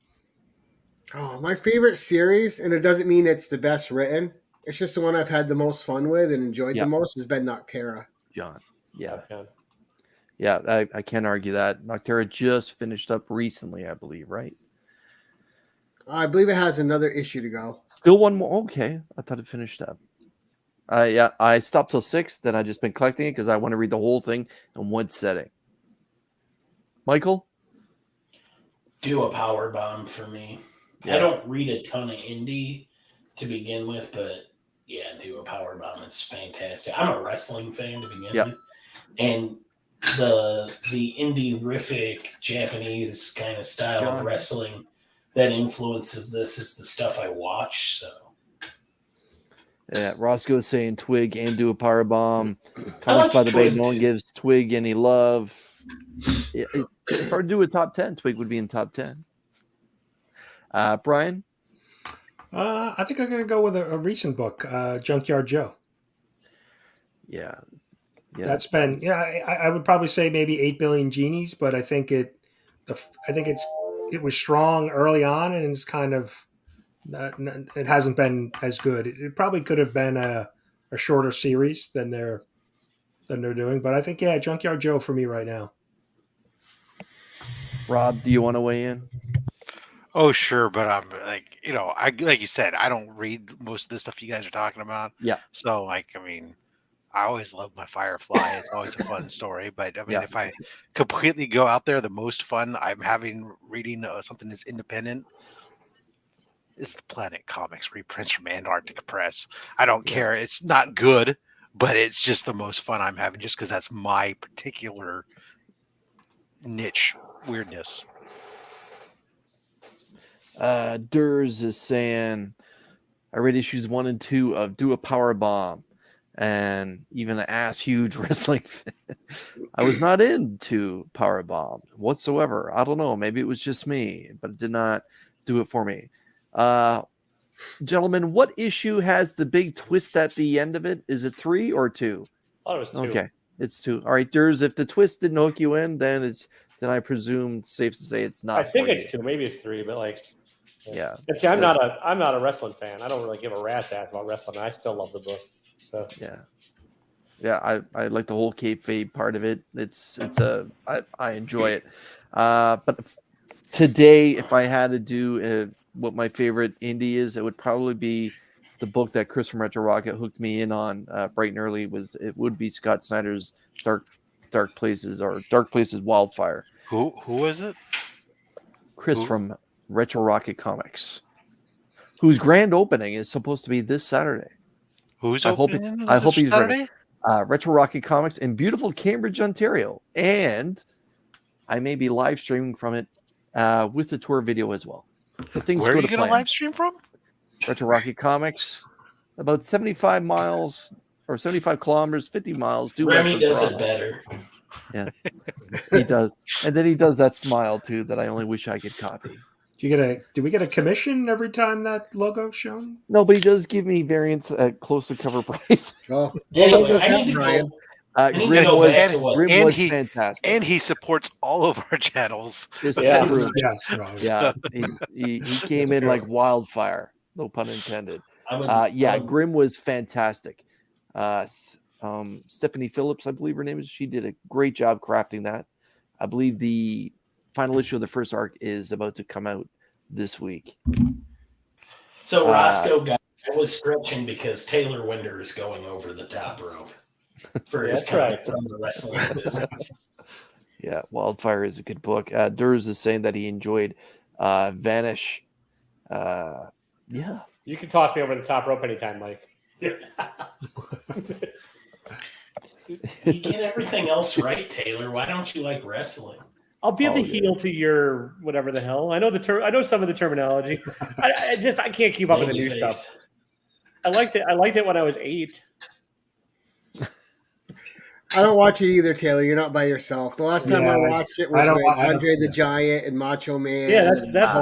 Oh, my favorite series, and it doesn't mean it's the best written. It's just the one I've had the most fun with and enjoyed the most has been Noctera. John. Yeah. Okay. Yeah, I can't argue that. Noctera just finished up recently, I believe, right? I believe it has another issue to go. Still one more. Okay. I thought it finished up. I stopped till 6, then I just been collecting it because I want to read the whole thing in one setting. Michael? Do a power bomb for me. Yeah. I don't read a ton of indie to begin with, but yeah, do a power bomb is fantastic. I'm a wrestling fan to begin with. And the indie-rific Japanese kind of style of wrestling that influences this is the stuff I watch. So yeah, Roscoe is saying Twig and do a power bomb. Comments by the Bay, no one gives Twig any love. If I do a top 10, Twig would be in top 10. Brian? I think I'm going to go with a recent book, Junkyard Joe. Yeah. That's been I would probably say maybe 8 billion genies, but I think it was strong early on, and it's kind of it hasn't been as good. It probably could have been a shorter series than they're doing, but I think Junkyard Joe for me right now. Rob, do you want to weigh in? Oh, sure, but I'm like you said, I don't read most of the stuff you guys are talking about. Yeah. So I always love my Firefly. It's always a fun story. But if I completely go out there, the most fun I'm having reading something that's independent, is the Planet Comics reprints from Antarctica Press. I don't care. It's not good, but it's just the most fun I'm having just because that's my particular niche weirdness. Durs is saying, I read issues 1 and 2 of Do a Power Bomb, and even an ass huge wrestling fan. I was not into Power Bomb whatsoever. I don't know. Maybe it was just me, but it did not do it for me. Gentlemen, what issue has the big twist at the end of it? Is it 3 or 2? I thought it was 2. Okay, it's 2. All right, Durs, if the twist didn't hook you in, then I presume it's safe to say it's not. I think it's 2, maybe it's 3, but like, yeah. And see, I'm not a wrestling fan. I don't really give a rat's ass about wrestling. I still love the book. So yeah, I like the whole kayfabe part of it. I enjoy it. But today, if I had to do what my favorite indie is, it would probably be the book that Chris from Retro Rocket hooked me in on bright and early. It would be Scott Snyder's Dark Places Wildfire. Who is it? Chris from Retro Rocket Comics, whose grand opening is supposed to be this Saturday. I hope he's ready. Retro Rocket Comics in beautiful Cambridge, Ontario, and I may be live streaming from it with the tour video as well. Where are you going to live stream from? Retro Rocket Comics, about 75 miles or 75 kilometers, 50 miles. Remy does it better. Yeah, he does, and then he does that smile too that I only wish I could copy. Do we get a commission every time that logo's shown? No, but he does give me variants at close to cover price. Oh, Anyway, Brian. Grim was fantastic, and he supports all of our channels. This Yeah. is true. Yeah. He came in like wildfire. No pun intended. I'm Grim was fantastic. Stephanie Phillips, I believe her name is. She did a great job crafting that. I believe the final issue of the first arc is about to come out this week. So Roscoe I was stretching because Taylor Winder is going over the top rope for his comments on the wrestling business. Yeah, Wildfire is a good book. Durs is saying that he enjoyed Vanish. Yeah. You can toss me over the top rope anytime, Mike. You get everything else right, Taylor. Why don't you like wrestling? I'll be the heel to your whatever the hell. I know I know some of the terminology. I can't keep up with the new stuff. I liked it when I was 8. I don't watch it either, Taylor. You're not by yourself. The last time I watched it was with Andre the Giant and Macho Man. Yeah, that's that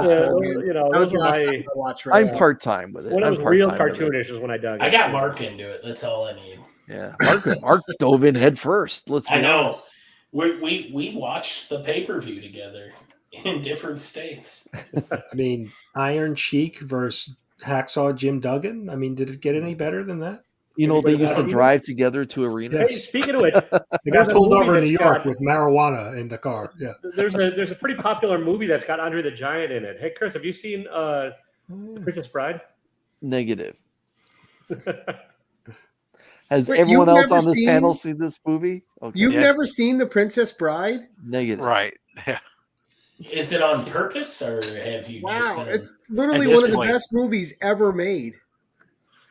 was the last time I watched wrestling. I'm part-time with it. When it was real cartoonish is when I dug it. I got Mark into it. That's all I need. Yeah, Mark dove in head first. Let's be honest. We watched the pay-per-view together in different states. I mean, Iron Sheik versus Hacksaw Jim Duggan. I mean, did it get any better than that? You know, they used to drive together to arenas. Hey, speaking of which, they got pulled over in New York with marijuana in the car. Yeah, there's a pretty popular movie that's got Andre the Giant in it. Hey, Chris, have you seen Princess Bride? Negative. Has everyone else on this panel seen this movie? Okay. You've never seen The Princess Bride? Negative. Right. Yeah. Is it on purpose, or have you? Wow, it's literally one of the best movies ever made.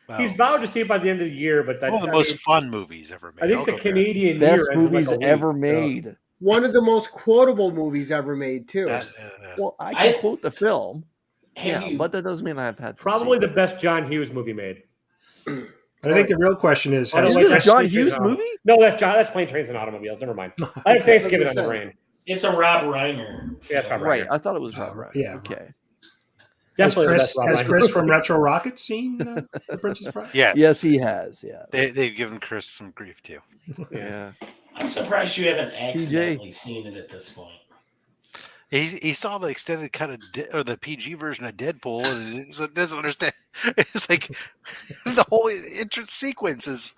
Wow. He's vowed to see it by the end of the year, but one of the most fun movies ever made. I think the Canadian best year movies ever made. One of the most quotable movies ever made, too. Well, I can quote the film. But that doesn't mean I've had to probably the best John Hughes movie made. I think the real question is: is it a John Hughes movie? No, that's Plane, Trains, and Automobiles. Never mind. I have Thanksgiving on the brain. It's a Rob Reiner. Yeah, it's Rob Reiner. Right. I thought it was Rob Reiner. Yeah. Okay. Definitely has Chris from Retro Rocket seen The Princess Bride? Yes, he has. Yeah. They've given Chris some grief too. Yeah. I'm surprised you haven't accidentally seen it at this point. He saw the extended cut or the PG version of Deadpool, and he doesn't understand. It's like the whole entrance sequence is.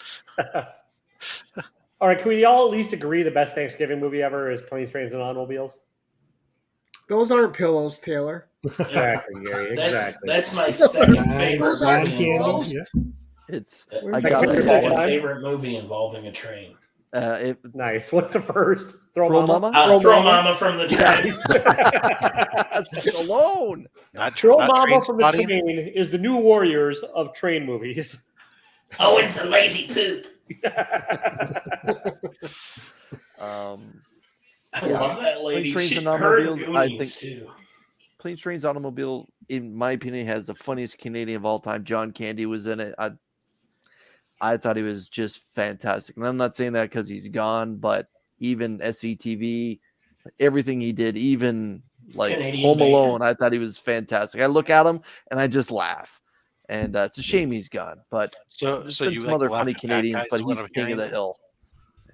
All right, can we all at least agree the best Thanksgiving movie ever is Planes, Trains, and Automobiles? Those aren't pillows, Taylor. Exactly, Gary. Exactly. That's my second favorite. Those aren't pillows. It's my second favorite movie involving a train. Nice. What's the first? Throw Mama? Throw Mama from the train. Get alone. Throw Mama from the train is the new Warriors of train movies. Oh, it's a lazy poop. I love that lady. Planes, Trains, and Automobiles. I think Planes, Trains, Automobile, in my opinion, has the funniest Canadian of all time. John Candy was in it. I thought he was just fantastic. And I'm not saying that because he's gone, but even SCTV, everything he did, even like Canadian Home Bacon. Alone, I thought he was fantastic. I look at him and I just laugh. And it's a shame he's gone. But there's been you some like other funny Canadians, but he's king of the hill.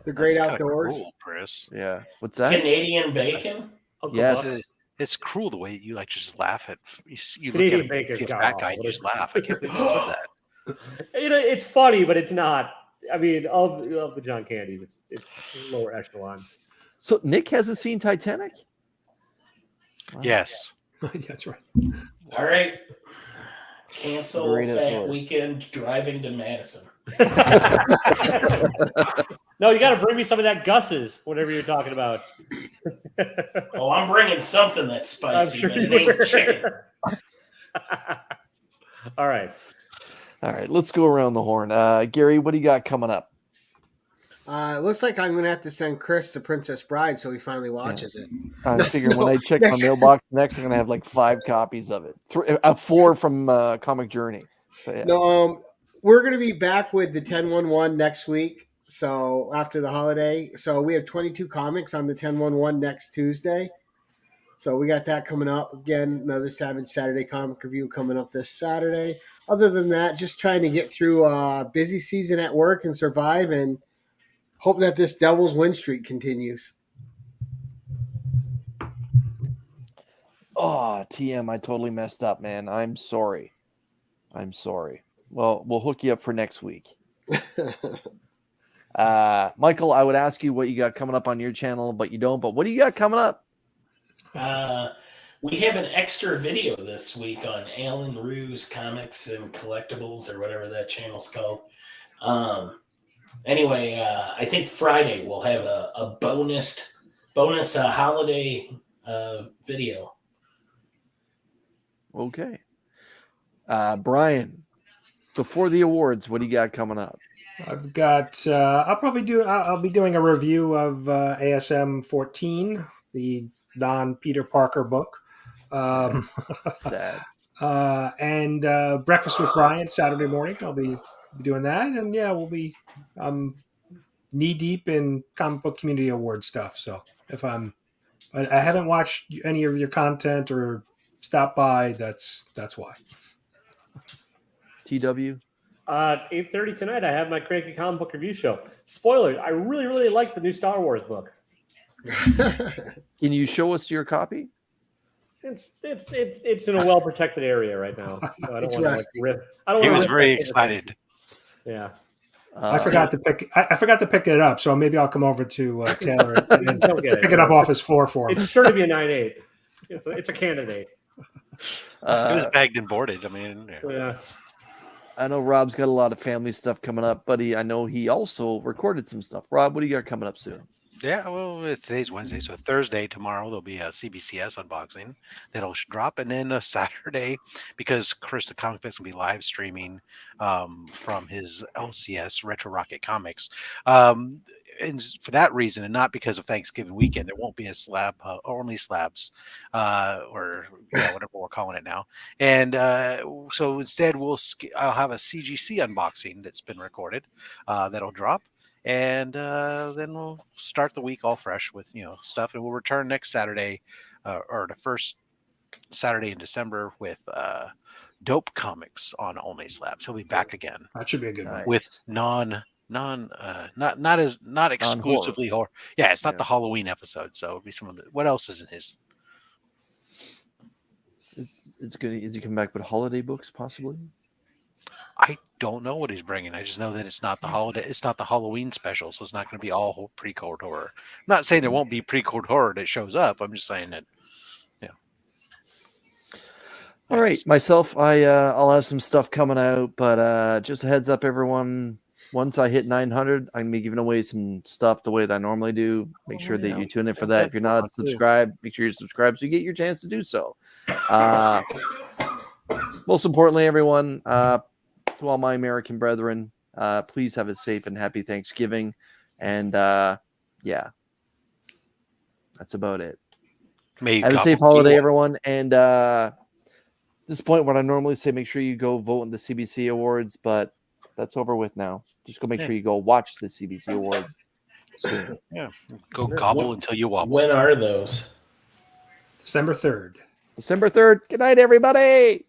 The Great Outdoors. Cool, Chris. Yeah. What's that? Canadian Bacon? Yes. It's cruel the way you like just laugh at you Canadian look at Bacon's a fat guy and you just laugh. I can't believe you said that. It's funny, but it's not. I mean, of the John Candies, it's lower echelon. So Nick hasn't seen Titanic? Wow. Yes. That's right. All right. Cancel Fat Weekend driving to Madison. No, you got to bring me some of that Gus's, whatever you're talking about. Oh, I'm bringing something that's spicy, sure but it ain't chicken. All right. Let's go around the horn. Gary, what do you got coming up? It looks like I'm going to have to send Chris The Princess Bride so he finally watches it. I figure when I check my mailbox next, I'm going to have like 5 copies of it. 4 from Comic Journey. Yeah. No, we're going to be back with the 10-1-1 next week. So after the holiday. So we have 22 comics on the 10-1-1 next Tuesday. So we got that coming up. Again, another Savage Saturday comic review coming up this Saturday. Other than that, just trying to get through a busy season at work and survive and hope that this Devil's win streak continues. Oh, TM, I totally messed up, man. I'm sorry. Well, we'll hook you up for next week. Michael, I would ask you what you got coming up on your channel, but you don't. But what do you got coming up? We have an extra video this week on Alan Rue's Comics and Collectibles, or whatever that channel's called. Anyway, I think Friday we'll have a bonus holiday video. Okay. Brian, before the awards, what do you got coming up? I've got. I'll be doing a review of ASM 14, the non-Peter Parker book. Sad. And Breakfast with Brian Saturday morning. I'll be doing that, and yeah, we'll be knee deep in comic book community award stuff. So I haven't watched any of your content or stopped by, that's why. TW. 8:30 tonight, I have my Cranky Comic Book Review show. Spoilers, I really, really like the new Star Wars book. Can you show us your copy? It's in a well-protected area right now. So I don't want to rip. He was very excited. Yeah. I forgot to pick it up, so maybe I'll come over to Taylor and pick it up off his floor for him. It's sure to be a 9.8. It's a candidate. It was bagged and boarded. I mean, yeah. I know Rob's got a lot of family stuff coming up, but I know he also recorded some stuff. Rob, what do you got coming up soon? Yeah, well, today's Wednesday, so Thursday, tomorrow, there'll be a CBCS unboxing that'll drop, and then Saturday, because Chris the Comic Fest will be live streaming from his LCS Retro Rocket Comics. And for that reason, and not because of Thanksgiving weekend, there won't be a slab, only slabs, or whatever we're calling it now. And so instead, I'll have a CGC unboxing that's been recorded that'll drop. And then we'll start the week all fresh with stuff, and we'll return next Saturday, or the first Saturday in December with Dope Comics on Only Slabs. He'll be back again. That should be a good one. With not exclusively horror. Yeah, it's not the Halloween episode, so it'll be some of the. What else is in his? It's good. Is he come back with holiday books, possibly? I don't know what he's bringing. I just know that it's not the holiday. It's not the Halloween special, so it's not going to be all pre-code horror. I'm not saying there won't be pre-code horror that shows up. I'm just saying that, All right, myself, I'll have some stuff coming out, but just a heads up, everyone. once I hit 900, I'm gonna be giving away some stuff the way that I normally do. Make sure that you tune in for that. If you're not subscribed, make sure you're subscribed so you get your chance to do so. Most importantly, everyone, to all my American brethren, please have a safe and happy Thanksgiving. And yeah, that's about it. Have a safe holiday, everyone. And at this point, what I normally say, make sure you go vote in the CBC Awards, but that's over with now. Just go make sure you go watch the CBC Awards soon. Yeah, go gobble until you wobble. When are those? December 3rd. December 3rd. Good night, everybody.